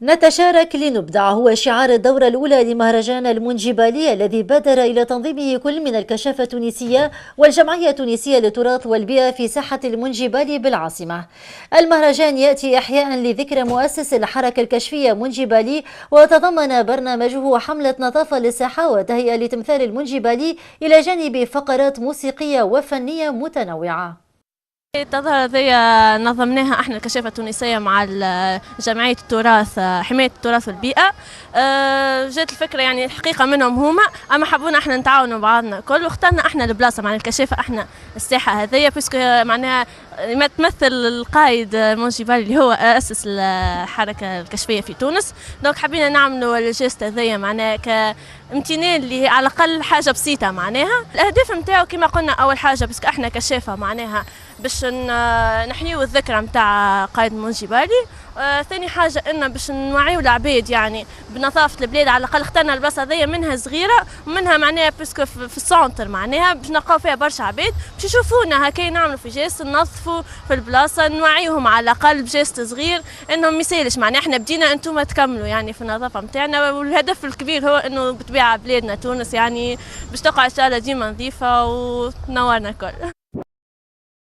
نتشارك لنبدع هو شعار الدورة الأولى لمهرجان المنجبالي الذي بادر إلى تنظيمه كل من الكشافة التونسية والجمعية التونسية للتراث والبيئة في ساحة المنجبالي بالعاصمة. المهرجان يأتي إحياء لذكرى مؤسس الحركة الكشفية منجبالي، وتضمن برنامجه حملة نظافة للساحة وتهيئة لتمثال المنجبالي إلى جانب فقرات موسيقية وفنية متنوعة. التظاهرة ذي نظمناها احنا الكشافة التونسية مع جمعية التراث، حماية التراث والبيئة. جات الفكرة يعني الحقيقة منهم هما، اما حبونا احنا نتعاونوا بعضنا كل، واخترنا احنا البلاصة مع الكشافة احنا الساحة هذيا باسكو معناها ما تمثل القائد منجبالي اللي هو أسس الحركة الكشفية في تونس. دونك حبينا نعملوا الجيست هذيا معناها كامتنان اللي على الأقل حاجة بسيطة. معناها الأهداف نتاعو كما قلنا أول حاجة باسكو احنا كشافة معناها باش نحيو الذكرى نتاع قائد منجبالي. ثاني حاجة إن باش نوعيو العباد يعني بنظافة البلاد، على الأقل اخترنا البلاصة هذيا منها صغيرة ومنها معناها باسكو في السونتر معناها باش نلقاو فيها برشا عباد باش يشوفونا هكا نعملوا في جيست ننظفوا في البلاصة، نوعيوهم على الأقل بجيست صغير إنهم ما يسالش معناها احنا بدينا أنتم تكملوا يعني في النظافة نتاعنا. والهدف الكبير هو إنه بطبيعة بلادنا تونس يعني باش تقع إن شاء الله ديما نظيفة وتنورنا الكل.